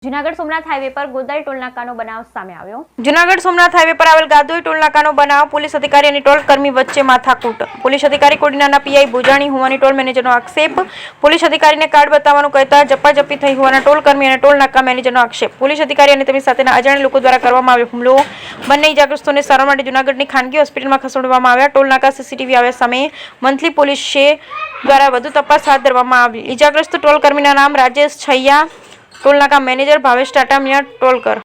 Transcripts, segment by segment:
Junagadh Somnath highway પર ગોદાઈ ટોલનાકાનો બનાવ સામે આવ્યો। જૂનાગઢ સોમનાથ હાઈવે પર આવેલ ગાદોઈ ટોલનાકાનો બનાવ પોલીસ અધિકારી અને ટોલ કર્મી વચ્ચે માથાકૂટ। પોલીસ અધિકારી કોડીનાના પીઆઈ ભોજાણી હોવાની ટોલ મેનેજરનો આક્ષેપ। પોલીસ અધિકારીને કાર્ડ બતાવવાનું કહેતા ઝપાઝપી થઈ હોવાના ટોલ કર્મી અને ટોલ નાકા મેનેજરનો આક્ષેપ। પોલીસ અધિકારી અને તેમની સાથેના અજાણ્યા લોકો દ્વારા કરવામાં આવ્યો હુમલો। બંને ઇજાગ્રસ્તોને સારવાર માટે જૂનાગઢની ખાનગી હોસ્પિટલમાં ખસેડવામાં આવ્યા। ટોલ નાકા સીસીટીવી આવ્યા સામે મંથલી પોલીસ દ્વારા વધુ તપાસ હાથ ધરવામાં આવી। ઇજાગ્રસ્ત ટોલ કર્મીના નામ રાજેશ છૈયા, टोल नाका मैनेजर भावेश टाटा मियाँ टोलकर।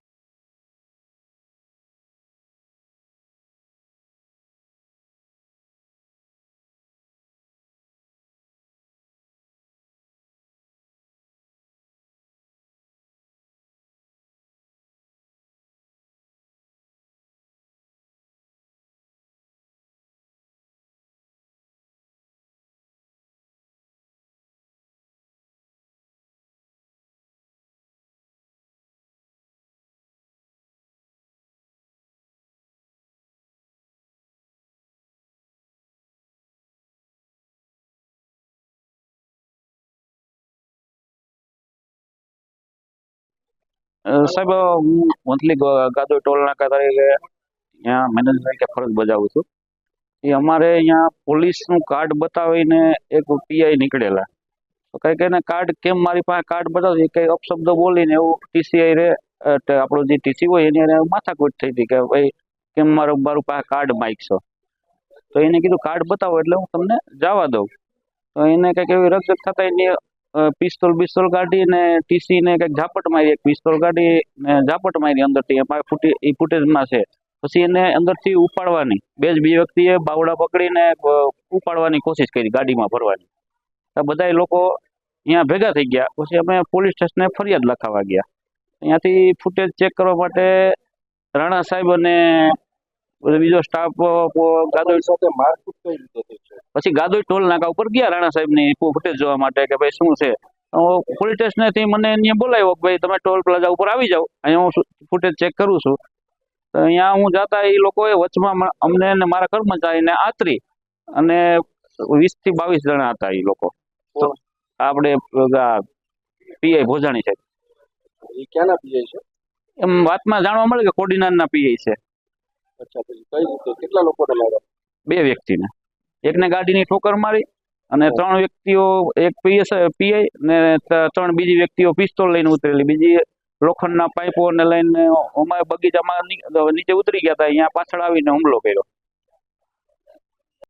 સાહેબ, હું મંથલી ગાદોઈ ટોલ નાકા તરીકે અહીંયા મેનેજર તરીકે ફરજ બજાવું છું। એ અમારે અહીંયા પોલીસનું કાર્ડ બતાવીને એક પીઆઈ નીકળેલા, તો કંઈક એને કાર્ડ કેમ મારી પાસે કાર્ડ બતાવશે, કંઈ અપશબ્દ બોલીને એવું ટીસીઆઈ રે આપણું જે ટીસી હોય એની એને માથાકૂટ થઈ હતી કે ભાઈ કેમ મારું પાસે કાર્ડ માગશો। તો એને કીધું કાર્ડ બતાવો એટલે હું તમને જવા દઉં। તો એને કંઈક એવી રકઝક થતા એની પિસ્તોલ કાઢી ને ટીસી ને કંઈક ઝાપટ મારી, એક પિસ્તોલ કાઢી ને ઝાપટ મારી અંદરથી, એ ફૂટેજમાં છે। પછી એને અંદરથી ઉપાડવાની, બે વ્યક્તિએ બાવડા પકડીને ઉપાડવાની કોશિશ કરી, ગાડીમાં ભરવાની। આ બધા લોકો અહીંયા ભેગા થઈ ગયા। પછી અમે પોલીસ સ્ટેશને ફરિયાદ લખાવા ગયા। અહીંયાથી ફૂટેજ ચેક કરવા માટે રાણા સાહેબ અને બીજો સ્ટાફ ગાદોઈ સાથે મારકૂટ કઈ રીતે થઈ છે, પછી ગાદોઈ ટોલ નાકા ઉપર ગયા રાણા સાહેબની ફૂટેજ જોવા માટે કે ભાઈ શું છે। પોલીસ સ્ટેશનેથી મને અહીંયા બોલાવ્યો કે ભાઈ તમે ટોલ પ્લાઝા ઉપર આવી જાઓ, અહીંયા હું ફૂટેજ ચેક કરું છું। તો અહીંયા હું જતા એ લોકોએ વચમાં અમને ને મારા કર્મચારીને આતરી અને 20 થી 22 જણા હતા એ લોકો। આપણે પીઆઈ ભોજાણી સાહેબ, એ ક્યાંના પીઆઈ છે? એમ વાતમાં જાણવા મળે કે કોડીનારના પીઆઈ છે। અચ્છા, પછી કઈ રીતે કેટલા લોકોને માર્યા? 2 વ્યક્તિને, એકને ગાડીની ઠોકર મારી અને 3 વ્યક્તિઓ, એક પીઆઈ ને 3 બીજી વ્યક્તિઓ પિસ્તોલ લઈને ઉતરેલી, બીજી લોખંડના પાઇપો ને લઈને અમારે બગીચામાં નીચે ઉતરી ગયા હતા, અહીંયા પાછળ આવીને હુમલો કર્યો।